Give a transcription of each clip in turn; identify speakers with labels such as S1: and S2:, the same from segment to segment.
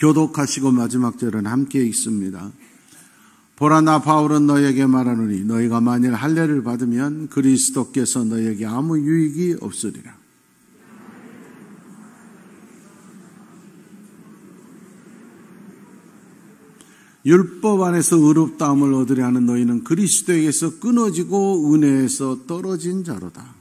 S1: 교독하시고 마지막 절은 함께 읽습니다. 보라, 나 바울은 너희에게 말하노니 너희가 만일 할례를 받으면 그리스도께서 너희에게 아무 유익이 없으리라. 율법 안에서 의롭다함을 얻으려 하는 너희는 그리스도에게서 끊어지고 은혜에서 떨어진 자로다.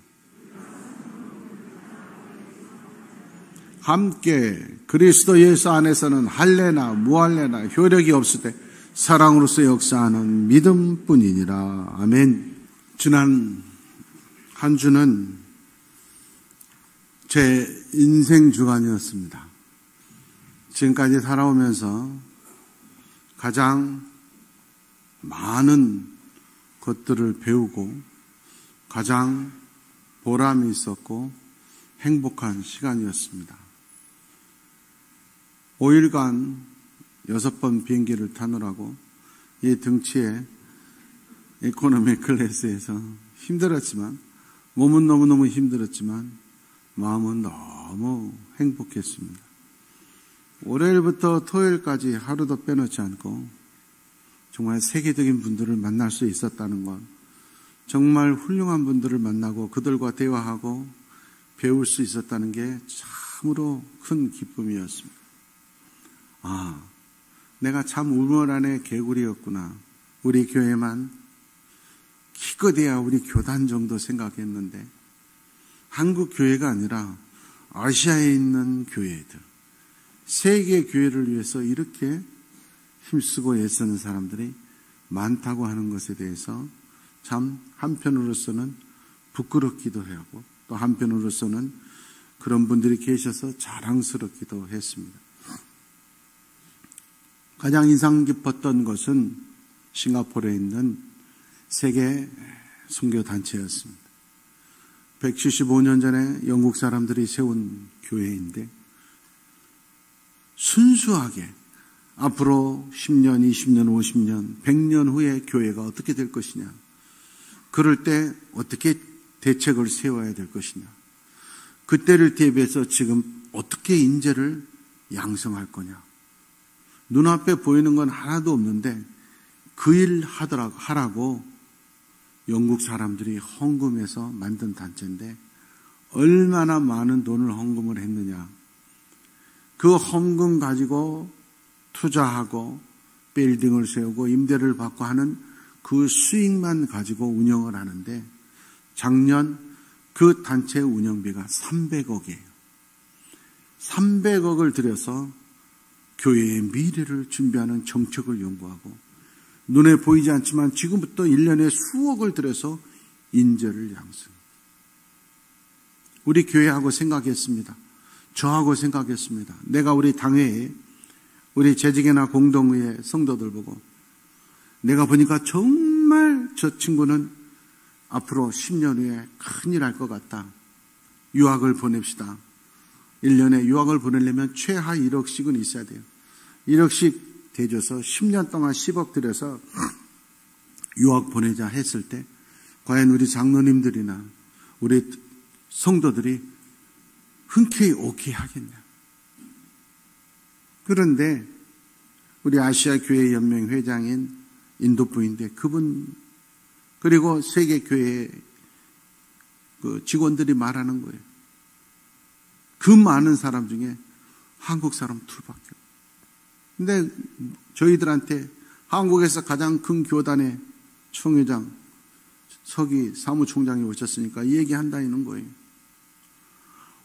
S1: 함께 그리스도 예수 안에서는 할례나 무할례나 효력이 없을 때 사랑으로서 역사하는 믿음뿐이니라. 아멘. 지난 한 주는 제 인생 주간이었습니다. 지금까지 살아오면서 가장 많은 것들을 배우고 가장 보람이 있었고 행복한 시간이었습니다. 5일간 6번 비행기를 타느라고 이 등치에 이코노미 클래스에서 힘들었지만, 몸은 너무너무 힘들었지만 마음은 너무 행복했습니다. 월요일부터 토요일까지 하루도 빼놓지 않고 정말 세계적인 분들을 만날 수 있었다는 것, 정말 훌륭한 분들을 만나고 그들과 대화하고 배울 수 있었다는 게 참으로 큰 기쁨이었습니다. 내가 참 우물 안의 개구리였구나. 우리 교회만 기껏해야 우리 교단 정도 생각했는데 한국 교회가 아니라 아시아에 있는 교회들, 세계 교회를 위해서 이렇게 힘쓰고 애쓰는 사람들이 많다고 하는 것에 대해서 참 한편으로서는 부끄럽기도 하고 또 한편으로서는 그런 분들이 계셔서 자랑스럽기도 했습니다. 가장 인상 깊었던 것은 싱가포르에 있는 세계 선교단체였습니다. 175년 전에 영국 사람들이 세운 교회인데 순수하게 앞으로 10년, 20년, 50년, 100년 후에 교회가 어떻게 될 것이냐, 그럴 때 어떻게 대책을 세워야 될 것이냐, 그때를 대비해서 지금 어떻게 인재를 양성할 거냐, 눈앞에 보이는 건 하나도 없는데 그 일 하라고 영국 사람들이 헌금해서 만든 단체인데 얼마나 많은 돈을 헌금을 했느냐. 그 헌금 가지고 투자하고 빌딩을 세우고 임대를 받고 하는 그 수익만 가지고 운영을 하는데 작년 그 단체 운영비가 300억이에요. 300억을 들여서 교회의 미래를 준비하는 정책을 연구하고 눈에 보이지 않지만 지금부터 1년에 수억을 들여서 인재를 양성. 우리 교회하고 생각했습니다. 저하고 생각했습니다. 내가 우리 당회에 우리 재직이나 공동회의 성도들 보고 내가 보니까 정말 저 친구는 앞으로 10년 후에 큰일 할 것 같다. 유학을 보냅시다. 1년에 유학을 보내려면 최하 1억씩은 있어야 돼요. 1억씩 대줘서 10년 동안 10억 들여서 유학 보내자 했을 때 과연 우리 장로님들이나 우리 성도들이 흔쾌히 오케이 하겠냐. 그런데 우리 아시아 교회 연맹 회장인 인도부인데 그분 그리고 세계 교회 그 직원들이 말하는 거예요. 그 많은 사람 중에 한국 사람 둘밖에 없어요. 근데 저희들한테 한국에서 가장 큰 교단의 총회장 서기 사무총장이 오셨으니까 이 얘기한다는 거예요.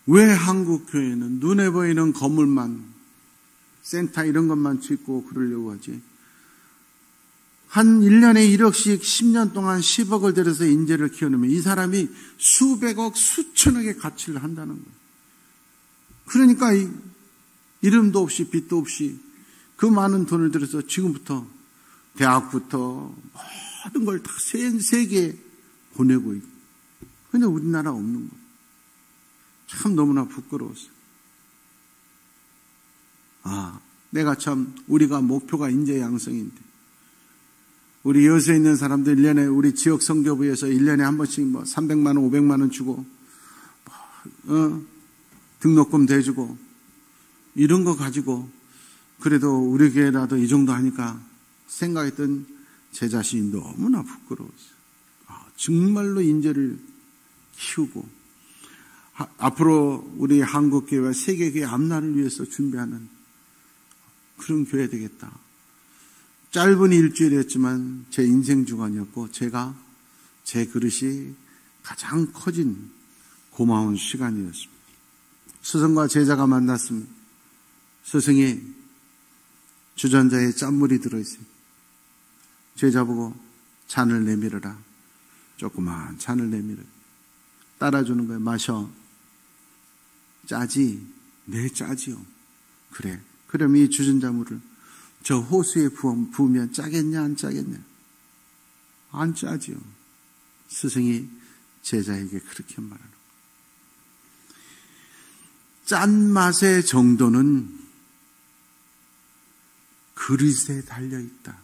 S1: 왜 한국 교회는 눈에 보이는 건물만 센터 이런 것만 짓고 그러려고 하지? 한 1년에 1억씩 10년 동안 10억을 들여서 인재를 키워놓으면 이 사람이 수백억 수천억의 가치를 한다는 거예요. 그러니까 이름도 없이 빚도 없이 그 많은 돈을 들여서 지금부터 대학부터 모든 걸 다 세계에 보내고 있고 근데 우리나라 없는 거예요. 참 너무나 부끄러웠어요. 내가 참 우리가 목표가 인재 양성인데 우리 여수에 있는 사람들 1년에 우리 지역 선교부에서 1년에 한 번씩 300만 원, 500만 원 주고 등록금 대주고 이런 거 가지고 그래도 우리 교회라도 이 정도 하니까 생각했던 제 자신이 너무나 부끄러웠어요. 정말로 인재를 키우고 앞으로 우리 한국교회와 세계교회 앞날을 위해서 준비하는 그런 교회 되겠다. 짧은 일주일이었지만 제 인생 주간이었고 제가 제 그릇이 가장 커진 고마운 시간이었습니다. 스승과 제자가 만났습니다. 스승이 주전자에 짠물이 들어있어요. 제자 보고 잔을 내밀어라. 조그만 잔을 내밀어요. 따라주는 거예요. 마셔. 짜지? 네, 짜지요. 그래. 그럼 이 주전자물을 저 호수에 부으면 짜겠냐, 안 짜겠냐? 안 짜지요. 스승이 제자에게 그렇게 말하는 거예요. 짠맛의 정도는 그릇에 달려있다.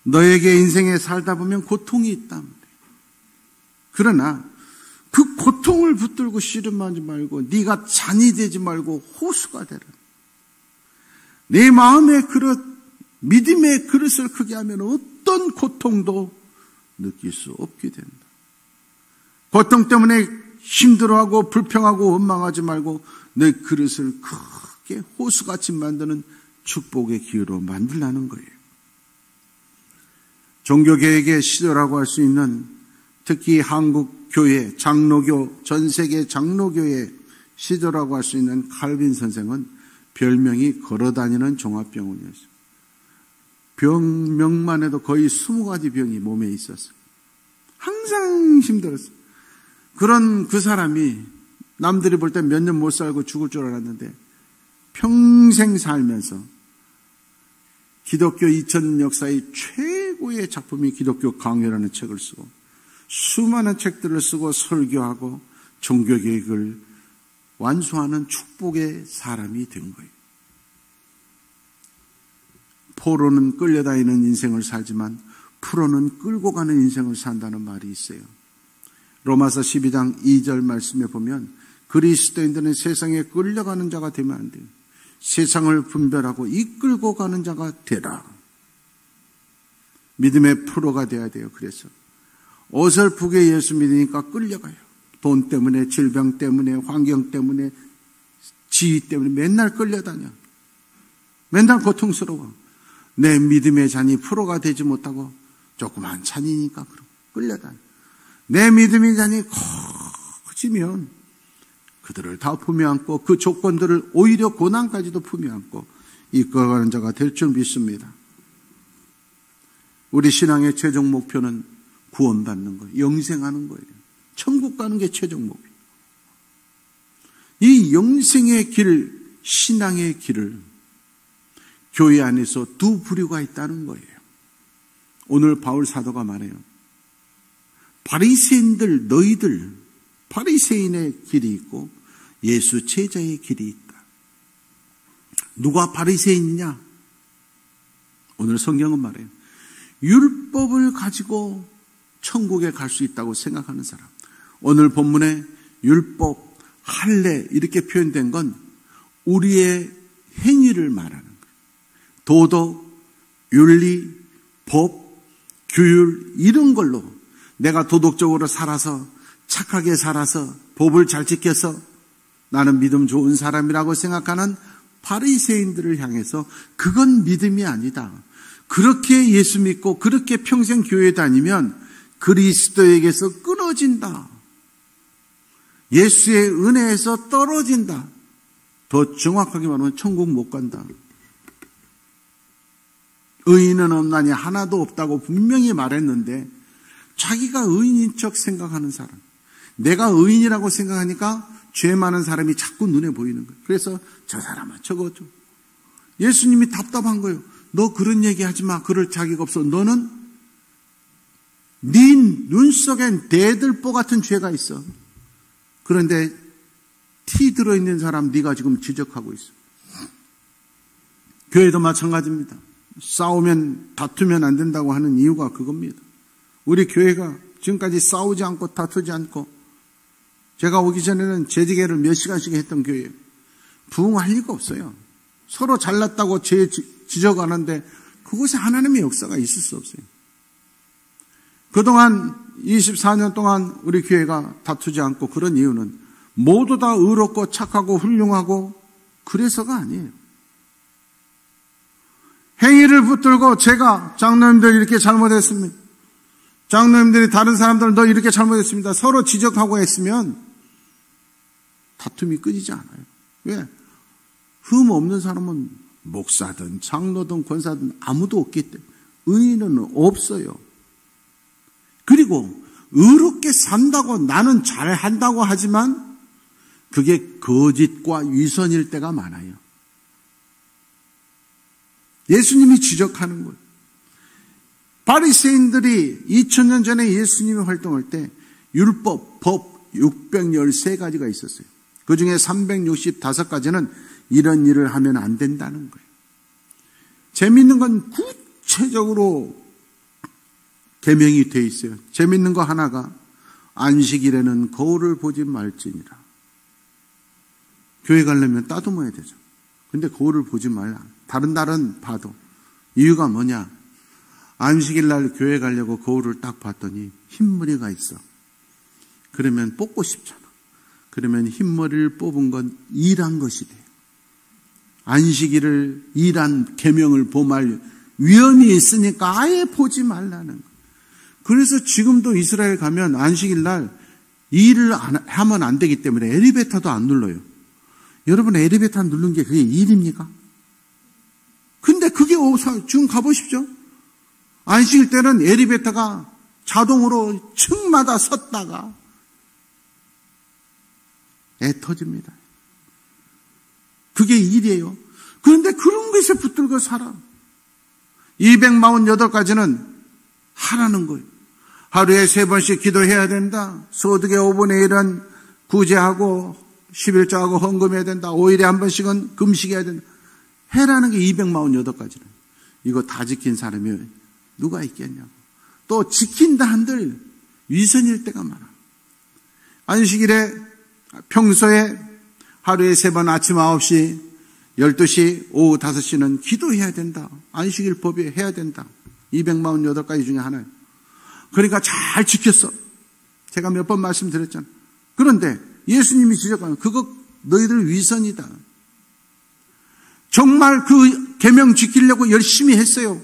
S1: 너에게 인생에 살다 보면 고통이 있다. 그러나 그 고통을 붙들고 씨름하지 말고 네가 잔이 되지 말고 호수가 되라. 내 마음의 그릇, 믿음의 그릇을 크게 하면 어떤 고통도 느낄 수 없게 된다. 고통 때문에 힘들어하고 불평하고 원망하지 말고 내 그릇을 크게 호수같이 만드는 축복의 기회로 만들라는 거예요. 종교개혁의 시대라고 할 수 있는 특히 한국 교회, 장로교, 전 세계 장로교의 시대라고 할 수 있는 칼빈 선생은 별명이 걸어다니는 종합병원이었어요. 병명만 해도 거의 20가지 병이 몸에 있었어요. 항상 힘들었어요. 그런 그 사람이 남들이 볼 때 몇 년 못 살고 죽을 줄 알았는데 평생 살면서 기독교 2000년 역사의 최고의 작품이 기독교 강요라는 책을 쓰고 수많은 책들을 쓰고 설교하고 종교개혁을 완수하는 축복의 사람이 된 거예요. 포로는 끌려다니는 인생을 살지만 프로는 끌고 가는 인생을 산다는 말이 있어요. 로마서 12장 2절 말씀에 보면 그리스도인들은 세상에 끌려가는 자가 되면 안 돼요. 세상을 분별하고 이끌고 가는 자가 되라. 믿음의 프로가 돼야 돼요. 그래서 어설프게 예수 믿으니까 끌려가요. 돈 때문에, 질병 때문에, 환경 때문에, 지위 때문에 맨날 끌려다녀. 맨날 고통스러워. 내 믿음의 잔이 프로가 되지 못하고 조그만 잔이니까 끌려다녀. 내 믿음의 잔이 커지면 그들을 다 품에 안고 그 조건들을 오히려 고난까지도 품에 안고 이끌어가는 자가 될 줄 믿습니다. 우리 신앙의 최종 목표는 구원받는 거예요. 영생하는 거예요. 천국 가는 게 최종 목표. 이 영생의 길, 신앙의 길을 교회 안에서 두 부류가 있다는 거예요. 오늘 바울 사도가 말해요. 바리새인들, 너희들, 바리새인의 길이 있고 예수 제자의 길이 있다. 누가 바리새인이냐? 오늘 성경은 말해요. 율법을 가지고 천국에 갈 수 있다고 생각하는 사람. 오늘 본문에 율법, 할례 이렇게 표현된 건 우리의 행위를 말하는 거예요. 도덕, 윤리, 법, 규율 이런 걸로 내가 도덕적으로 살아서 착하게 살아서 법을 잘 지켜서 나는 믿음 좋은 사람이라고 생각하는 바리새인들을 향해서 그건 믿음이 아니다. 그렇게 예수 믿고 그렇게 평생 교회 다니면 그리스도에게서 끊어진다. 예수의 은혜에서 떨어진다. 더 정확하게 말하면 천국 못 간다. 의인은 없나니 하나도 없다고 분명히 말했는데 자기가 의인인 척 생각하는 사람. 내가 의인이라고 생각하니까 죄 많은 사람이 자꾸 눈에 보이는 거예요. 그래서 저 사람은 저거. 예수님이 답답한 거예요. 너 그런 얘기 하지 마. 그럴 자격 없어. 너는 네 눈 속엔 대들보 같은 죄가 있어. 그런데 티 들어있는 사람 네가 지금 지적하고 있어. 교회도 마찬가지입니다. 싸우면 다투면 안 된다고 하는 이유가 그겁니다. 우리 교회가 지금까지 싸우지 않고 다투지 않고 제가 오기 전에는 재직회를 몇 시간씩 했던 교회예요. 부흥할 리가 없어요. 서로 잘났다고 지적하는데 그곳에 하나님의 역사가 있을 수 없어요. 그동안 24년 동안 우리 교회가 다투지 않고 그런 이유는 모두 다 의롭고 착하고 훌륭하고 그래서가 아니에요. 행위를 붙들고 제가 장로님들 이렇게 잘못했습니다. 장로님들이 다른 사람들 너 이렇게 잘못했습니다. 서로 지적하고 했으면 다툼이 끊이지 않아요. 왜? 흠 없는 사람은 목사든 장로든 권사든 아무도 없기 때문에 의인은 없어요. 그리고 의롭게 산다고 나는 잘한다고 하지만 그게 거짓과 위선일 때가 많아요. 예수님이 지적하는 거예요. 바리새인들이 2000년 전에 예수님이 활동할 때 율법, 법 613가지가 있었어요. 그중에 365가지는 이런 일을 하면 안 된다는 거예요. 재미있는 건 구체적으로 계명이 돼 있어요. 재미있는 거 하나가 안식일에는 거울을 보지 말지니라. 교회 가려면 따듬어야 되죠. 근데 거울을 보지 말라. 다른 날은 봐도. 이유가 뭐냐? 안식일 날 교회 가려고 거울을 딱 봤더니 흰머리가 있어. 그러면 뽑고 싶잖아. 그러면 흰머리를 뽑은 건 일한 것이 돼. 안식일을 일한 계명을 범할 위험이 있으니까 아예 보지 말라는 거예요. 그래서 지금도 이스라엘 가면 안식일 날 일을 하면 안 되기 때문에 엘리베이터도 안 눌러요. 여러분 엘리베이터 누른 게 그게 일입니까? 근데 그게 지금 가보십시오. 안식일 때는 엘리베이터가 자동으로 층마다 섰다가 애 터집니다. 그게 일이에요. 그런데 그런 것에 붙들고 살아. 248가지는 하라는 거예요. 하루에 3번씩 기도해야 된다. 소득의 5분의 1은 구제하고 11조하고 헌금해야 된다. 5일에 한 번씩은 금식해야 된다. 해라는 게 248가지는. 이거 다 지킨 사람이 누가 있겠냐고. 또 지킨다 한들 위선일 때가 많아. 안식일에 평소에 하루에 3번 아침 9시, 12시, 오후 5시는 기도해야 된다. 안식일 법에 해야 된다. 248가지 중에 하나예요. 그러니까 잘 지켰어. 제가 몇 번 말씀드렸잖아요. 그런데 예수님이 지적하는 그거 너희들 위선이다. 정말 그 계명 지키려고 열심히 했어요.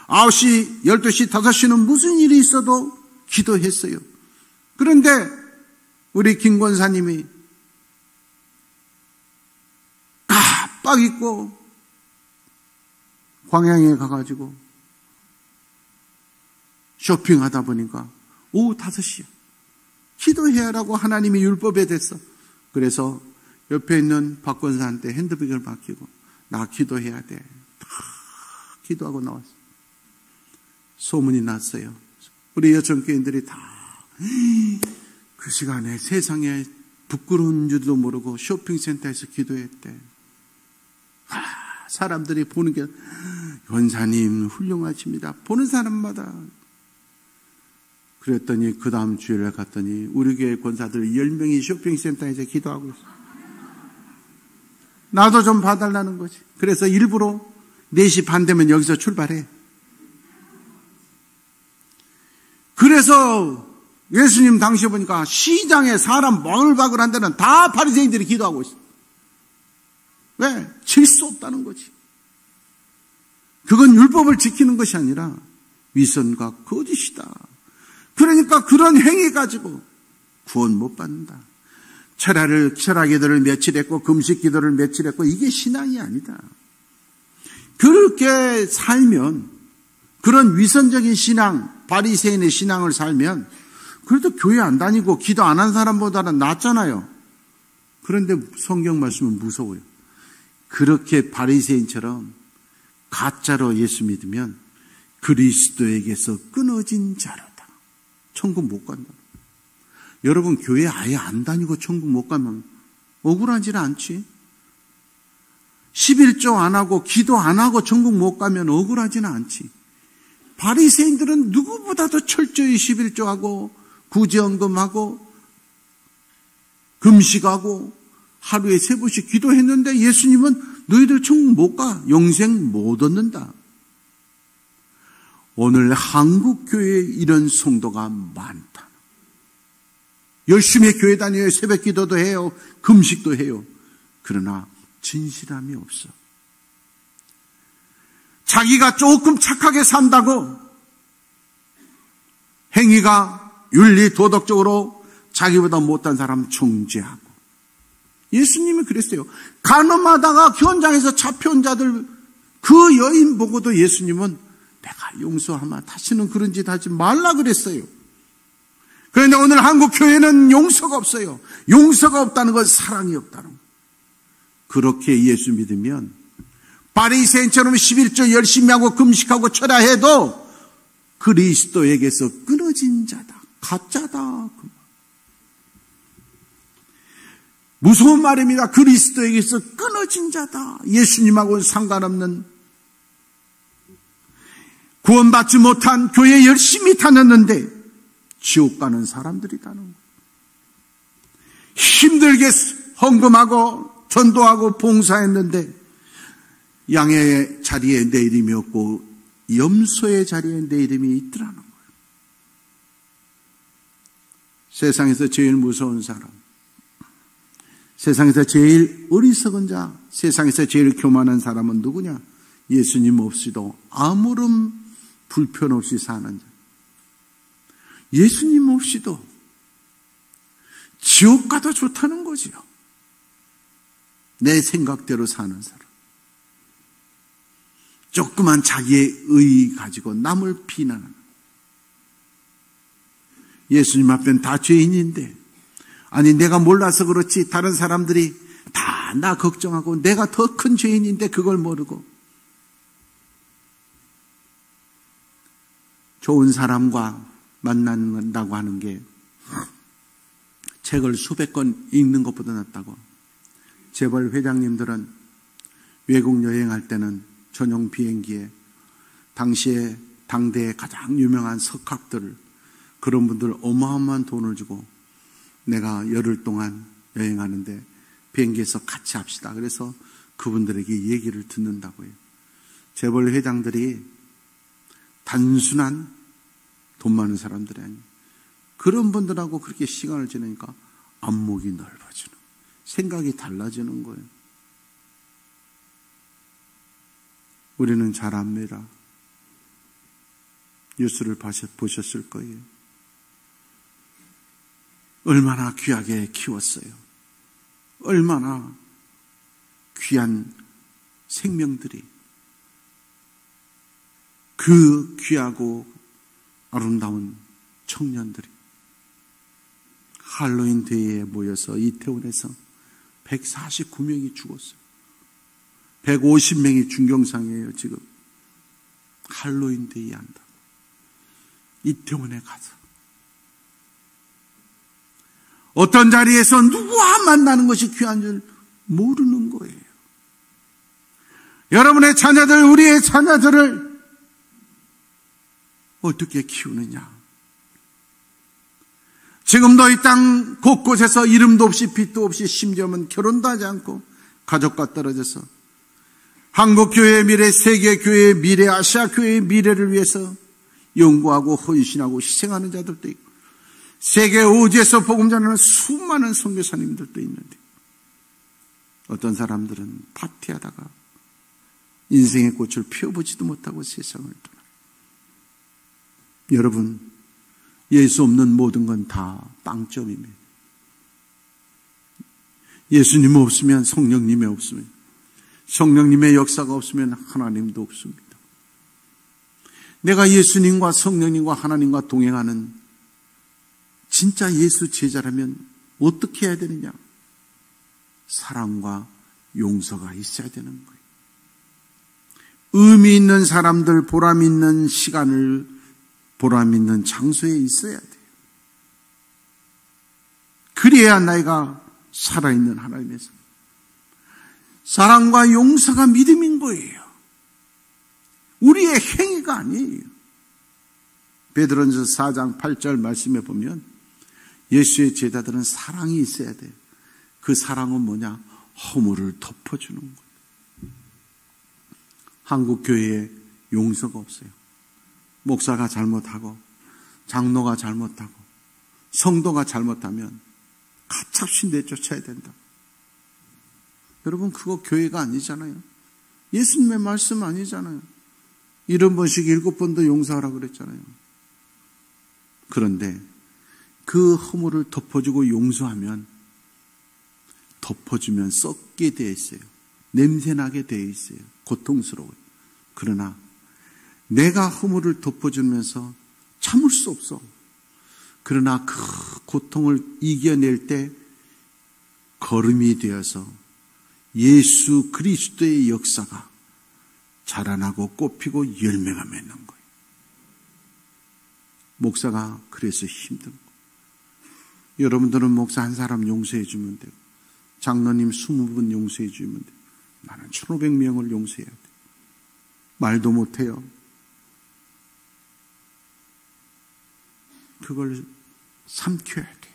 S1: 9시, 12시, 5시는 무슨 일이 있어도 기도했어요. 그런데 우리 김 권사님이 깜빡 잊고 광양에 가가지고 쇼핑하다 보니까 오후 5시야. 기도해야라고 하나님이 율법에 댔어. 그래서 옆에 있는 박 권사한테 핸드백을 맡기고 나 기도해야 돼. 다 기도하고 나왔어. 소문이 났어요. 우리 여천교인들이 다 그 시간에 세상에 부끄러운 줄도 모르고 쇼핑센터에서 기도했대. 사람들이 보는 게 권사님 훌륭하십니다. 보는 사람마다. 그랬더니 그 다음 주일에 갔더니 우리 교회 권사들 10명이 쇼핑센터에서 기도하고 있어. 나도 좀 봐달라는 거지. 그래서 일부러 4시 반 되면 여기서 출발해. 그래서 예수님 당시에 보니까 시장에 사람 바글바글한 데는 다 바리새인들이 기도하고 있어. 왜? 질 수 없다는 거지. 그건 율법을 지키는 것이 아니라 위선과 거짓이다. 그러니까 그런 행위 가지고 구원 못 받는다. 철학 기도를 며칠 했고 금식 기도를 며칠 했고 이게 신앙이 아니다. 그렇게 살면 그런 위선적인 신앙, 바리새인의 신앙을 살면 그래도 교회 안 다니고 기도 안 한 사람보다는 낫잖아요. 그런데 성경 말씀은 무서워요. 그렇게 바리새인처럼 가짜로 예수 믿으면 그리스도에게서 끊어진 자로다. 천국 못 간다. 여러분 교회 아예 안 다니고 천국 못 가면 억울하지는 않지? 11조 안 하고 기도 안 하고 천국 못 가면 억울하지는 않지? 바리새인들은 누구보다도 철저히 11조하고 구제헌금하고 금식하고 하루에 3번씩 기도했는데 예수님은 너희들 천국 못 가. 영생 못 얻는다. 오늘 한국교회에 이런 성도가 많다. 열심히 교회 다녀요. 새벽 기도도 해요. 금식도 해요. 그러나 진실함이 없어. 자기가 조금 착하게 산다고 행위가 윤리 도덕적으로 자기보다 못한 사람 정죄하고. 예수님이 그랬어요. 간음하다가 현장에서 잡혀온 자들 그 여인 보고도 예수님은 내가 용서하마 다시는 그런 짓 하지 말라 그랬어요. 그런데 오늘 한국 교회는 용서가 없어요. 용서가 없다는 건 사랑이 없다는 거. 그렇게 예수 믿으면 바리새인처럼 11조 열심히 하고 금식하고 철야해도 그리스도에게서 끊어진 자다. 가짜다. 무서운 말입니다. 그리스도에게서 끊어진 자다. 예수님하고는 상관없는, 구원받지 못한, 교회 열심히 다녔는데 지옥 가는 사람들이라는 거예요. 힘들게 헌금하고 전도하고 봉사했는데 양의 자리에 내 이름이 없고 염소의 자리에 내 이름이 있더라는 거예요. 세상에서 제일 무서운 사람, 세상에서 제일 어리석은 자, 세상에서 제일 교만한 사람은 누구냐? 예수님 없이도 아무런 불편 없이 사는 자. 예수님 없이도 지옥 가도 좋다는 거지요. 내 생각대로 사는 사람. 조그만 자기의 의 가지고 남을 비난하는. 예수님 앞엔 다 죄인인데, 아니 내가 몰라서 그렇지 다른 사람들이 다 나 걱정하고 내가 더 큰 죄인인데 그걸 모르고. 좋은 사람과 만난다고 하는 게 책을 수백 권 읽는 것보다 낫다고. 재벌 회장님들은 외국 여행할 때는 전용 비행기에 당시에 당대의 가장 유명한 석학들, 그런 분들 어마어마한 돈을 주고 내가 열흘 동안 여행하는데 비행기에서 같이 합시다. 그래서 그분들에게 얘기를 듣는다고 해요. 재벌 회장들이 단순한 돈 많은 사람들이 아니에요. 그런 분들하고 그렇게 시간을 지내니까 안목이 넓어지는, 생각이 달라지는 거예요. 우리는 잘 압니다. 뉴스를 보셨을 거예요. 얼마나 귀하게 키웠어요. 얼마나 귀한 생명들이, 그 귀하고 아름다운 청년들이 할로윈 데이에 모여서 이태원에서 149명이 죽었어요. 150명이 중경상이에요. 지금 할로윈 데이 한다고 이태원에 가서 어떤 자리에서 누구와 만나는 것이 귀한 줄 모르는 거예요. 여러분의 자녀들, 우리의 자녀들을 어떻게 키우느냐? 지금도 이 땅 곳곳에서 이름도 없이 빛도 없이 심지어는 결혼도 하지 않고 가족과 떨어져서 한국교회의 미래, 세계교회의 미래, 아시아교회의 미래를 위해서 연구하고 헌신하고 희생하는 자들도 있고, 세계 오지에서 복음 전하는 수많은 선교사님들도 있는데, 어떤 사람들은 파티하다가 인생의 꽃을 피워보지도 못하고 세상을 떠나. 여러분, 예수 없는 모든 건 다 빵점입니다. 예수님 없으면, 성령님이 없으면, 성령님의 역사가 없으면 하나님도 없습니다. 내가 예수님과 성령님과 하나님과 동행하는 진짜 예수 제자라면 어떻게 해야 되느냐? 사랑과 용서가 있어야 되는 거예요. 의미 있는 사람들, 보람 있는 시간을, 보람 있는 장소에 있어야 돼요. 그래야 내가 살아있는 하나님의 성. 사랑과 용서가 믿음인 거예요. 우리의 행위가 아니에요. 베드로전서 4장 8절 말씀에 보면 예수의 제자들은 사랑이 있어야 돼요. 그 사랑은 뭐냐? 허물을 덮어주는 거예요. 한국 교회에 용서가 없어요. 목사가 잘못하고 장로가 잘못하고 성도가 잘못하면 가차없이 내쫓아야 된다. 여러분, 그거 교회가 아니잖아요. 예수님의 말씀 아니잖아요. 70번씩 7번도 용서하라고 그랬잖아요. 그런데 그 허물을 덮어주고 용서하면 덮어주면 썩게 되어 있어요. 냄새나게 되어 있어요. 고통스러워요. 그러나 내가 허물을 덮어주면서 참을 수 없어. 그러나 그 고통을 이겨낼 때 걸음이 되어서 예수 그리스도의 역사가 자라나고 꽃피고 열매가 맺는 거예요. 목사가 그래서 힘든 거예요. 여러분들은 목사 한 사람 용서해 주면 되고 장로님 20분 용서해 주면 돼요. 나는 1500명을 용서해야 돼요. 말도 못해요. 그걸 삼켜야 돼요.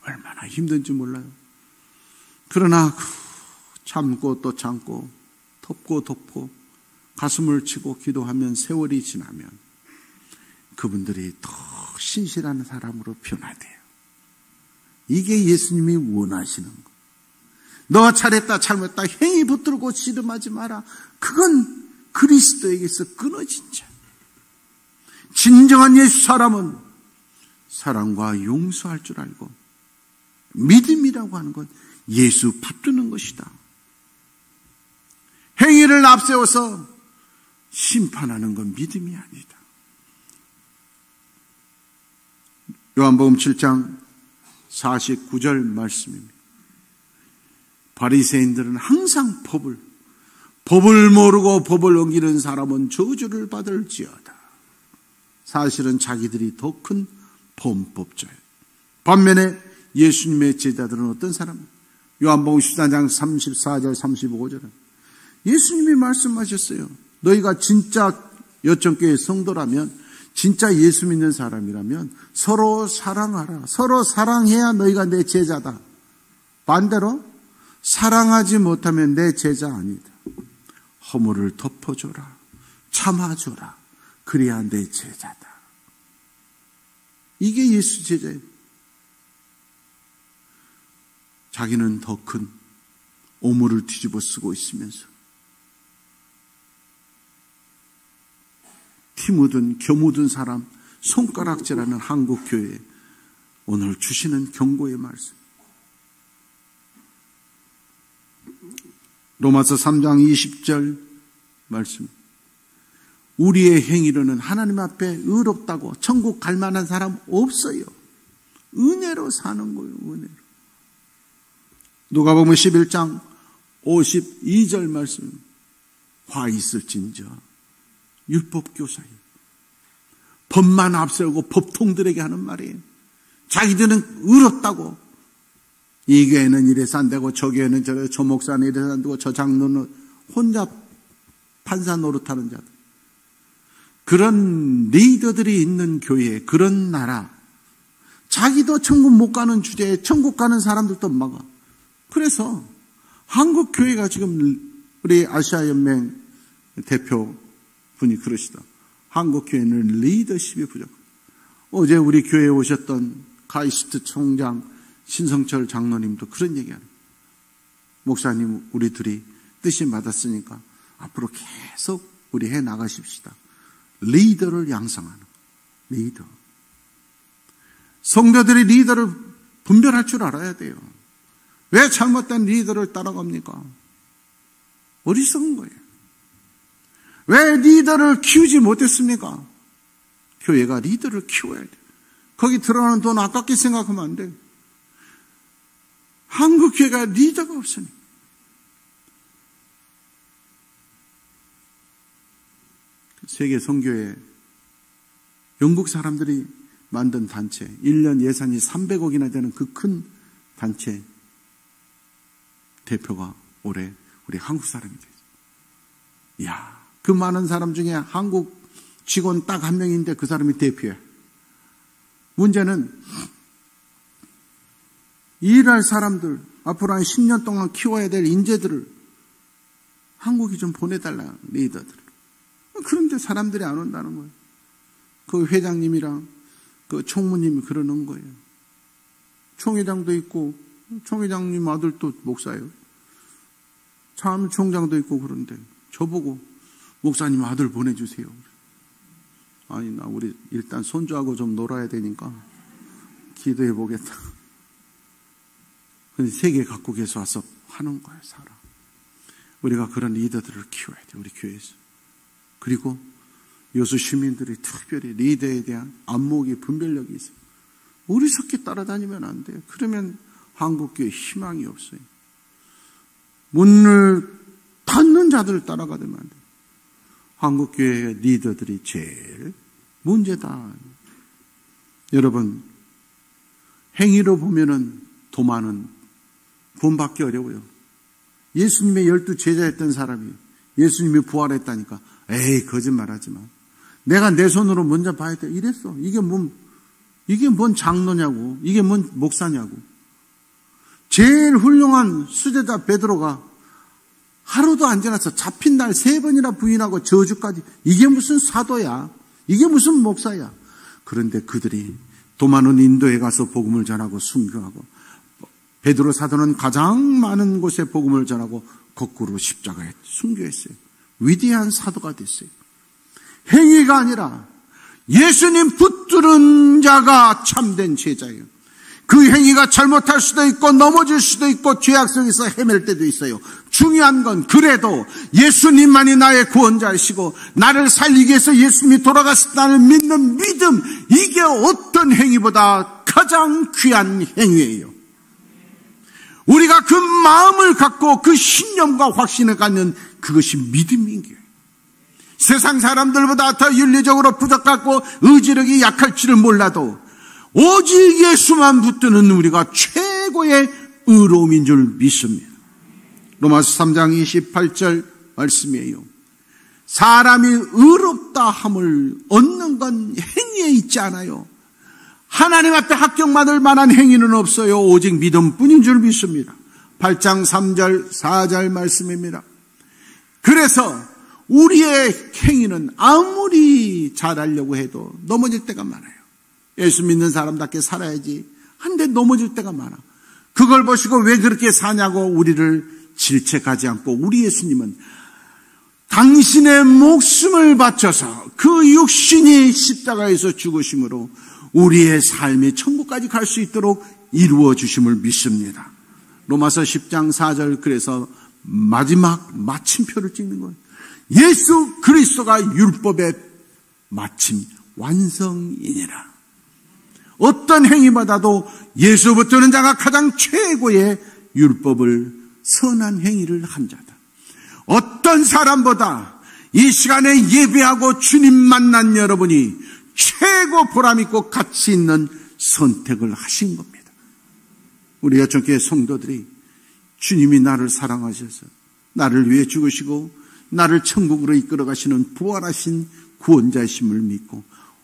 S1: 얼마나 힘든지 몰라요. 그러나 참고 또 참고 덮고 가슴을 치고 기도하면 세월이 지나면 그분들이 더 신실한 사람으로 변화돼요. 이게 예수님이 원하시는 거. 너 잘했다 잘못했다 행위 붙들고 씨름하지 마라. 그건 그리스도에게서 끊어진 자. 진정한 예수 사람은 사랑과 용서할 줄 알고 믿음이라고 하는 건 예수 붙드는 것이다. 행위를 앞세워서 심판하는 건 믿음이 아니다. 요한복음 7장 49절 말씀입니다. 바리새인들은 항상 법을 모르고 법을 어기는 사람은 저주를 받을지어다. 사실은 자기들이 더 큰 범법자예요. 반면에 예수님의 제자들은 어떤 사람이에요? 요한복음 14장 34절 35절은 예수님이 말씀하셨어요. 너희가 진짜 여천교회 성도라면 진짜 예수 믿는 사람이라면 서로 사랑하라. 서로 사랑해야 너희가 내 제자다. 반대로 사랑하지 못하면 내 제자 아니다. 허물을 덮어줘라. 참아줘라. 그래야 내 제자다. 이게 예수 제자예요. 자기는 더 큰 오물을 뒤집어 쓰고 있으면서 피 묻은 겨 묻은 사람 손가락질하는 한국 교회에 오늘 주시는 경고의 말씀. 로마서 3장 20절 말씀. 우리의 행위로는 하나님 앞에 의롭다고 천국 갈 만한 사람 없어요. 은혜로 사는 거예요. 은혜로. 누가복음 11장 52절 말씀. 화 있을진저 율법교사예요. 법만 앞세우고 법통들에게 하는 말이에요. 자기들은 의롭다고. 이 교회는 이래서 안 되고 저 교회는 저래, 저 목사는 이래서 안 되고 저 장로는 혼자 판사 노릇하는 자들. 그런 리더들이 있는 교회, 그런 나라. 자기도 천국 못 가는 주제에 천국 가는 사람들도 막아. 그래서 한국 교회가 지금 우리 아시아연맹 대표 분이 그러시다. 한국 교회는 리더십이 부족하다. 어제 우리 교회에 오셨던 카이스트 총장 신성철 장로님도 그런 얘기하는. 목사님, 우리 둘이 뜻이 맞았으니까 앞으로 계속 우리 해 나가십시다. 리더를 양성하는 리더. 성도들이 리더를 분별할 줄 알아야 돼요. 왜 잘못된 리더를 따라갑니까? 어리석은 거예요. 왜 리더를 키우지 못했습니까? 교회가 리더를 키워야 돼요. 거기 들어가는 돈 아깝게 생각하면 안 돼요. 한국 교회가 리더가 없으니까. 세계 선교회 영국 사람들이 만든 단체 1년 예산이 300억이나 되는 그 큰 단체 대표가 올해 우리 한국 사람이 됐어요. 이야, 그 많은 사람 중에 한국 직원 딱 한 명인데 그 사람이 대표야. 문제는 일할 사람들, 앞으로 한 10년 동안 키워야 될 인재들을 한국이 좀 보내달라, 리더들. 그런데 사람들이 안 온다는 거예요. 그 회장님이랑 그 총무님이 그러는 거예요. 총회장도 있고, 총회장님 아들도 목사예요. 사무총장도 있고 그런데 저보고 목사님 아들 보내주세요. 아니, 나 우리 일단 손주하고 좀 놀아야 되니까 기도해 보겠다. 근데 세계 각국에서 와서 하는 거예요, 사람. 우리가 그런 리더들을 키워야 돼, 우리 교회에서. 그리고 여수 시민들이 특별히 리더에 대한 안목이, 분별력이 있어요. 어리석게 따라다니면 안 돼요. 그러면 한국교회 희망이 없어요. 문을 닫는 자들을 따라가면 안 돼요. 한국교회의 리더들이 제일 문제다. 여러분, 행위로 보면은 도마는 구원받기 어려워요. 예수님의 12 제자였던 사람이 예수님이 부활했다니까 에이, 거짓말하지 마. 내가 내 손으로 먼저 봐야 돼. 이랬어. 이게 뭔 장로냐고. 이게 뭔 목사냐고. 제일 훌륭한 수제자 베드로가 하루도 안 지나서 잡힌 날 3번이나 부인하고 저주까지. 이게 무슨 사도야. 이게 무슨 목사야. 그런데 그들이 도마는 인도에 가서 복음을 전하고 순교하고, 베드로 사도는 가장 많은 곳에 복음을 전하고 거꾸로 십자가에 순교했어요. 위대한 사도가 됐어요. 행위가 아니라 예수님 붙드는 자가 참된 제자예요. 그 행위가 잘못할 수도 있고 넘어질 수도 있고 죄악 속에서 헤맬 때도 있어요. 중요한 건 그래도 예수님만이 나의 구원자이시고 나를 살리기 위해서 예수님이 돌아가셨다는 믿는 믿음, 이게 어떤 행위보다 가장 귀한 행위예요. 우리가 그 마음을 갖고 그 신념과 확신을 갖는 그것이 믿음인 거예요. 세상 사람들보다 더 윤리적으로 부족하고 의지력이 약할지를 몰라도 오직 예수만 붙드는 우리가 최고의 의로움인 줄 믿습니다. 로마서 3장 28절 말씀이에요. 사람이 의롭다 함을 얻는 건 행위에 있지 않아요. 하나님 앞에 합격받을 만한 행위는 없어요. 오직 믿음뿐인 줄 믿습니다. 8장 3절 4절 말씀입니다. 그래서 우리의 행위는 아무리 잘하려고 해도 넘어질 때가 많아요. 예수 믿는 사람답게 살아야지. 한데 넘어질 때가 많아. 그걸 보시고 왜 그렇게 사냐고 우리를 질책하지 않고, 우리 예수님은 당신의 목숨을 바쳐서 그 육신이 십자가에서 죽으심으로 우리의 삶이 천국까지 갈 수 있도록 이루어 주심을 믿습니다. 로마서 10장 4절, 그래서 마지막 마침표를 찍는 거예요. 예수 그리스도가 율법의 마침 완성이니라. 어떤 행위보다도 예수 붙드는 자가 가장 최고의 율법을, 선한 행위를 한 자다. 어떤 사람보다 이 시간에 예배하고 주님 만난 여러분이 최고 보람있고 가치 있는 선택을 하신 겁니다. 우리 여천교회 성도들이 주님이 나를 사랑하셔서 나를 위해 죽으시고 나를 천국으로 이끌어 가시는 부활하신 구원자이심을 믿고,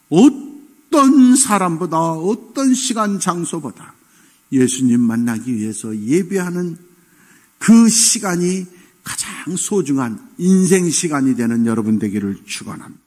S1: 어떤 사람보다, 어떤 시간 장소보다 예수님 만나기 위해서 예배하는 그 시간이 가장 소중한 인생 시간이 되는 여러분 되기를 축원합니다.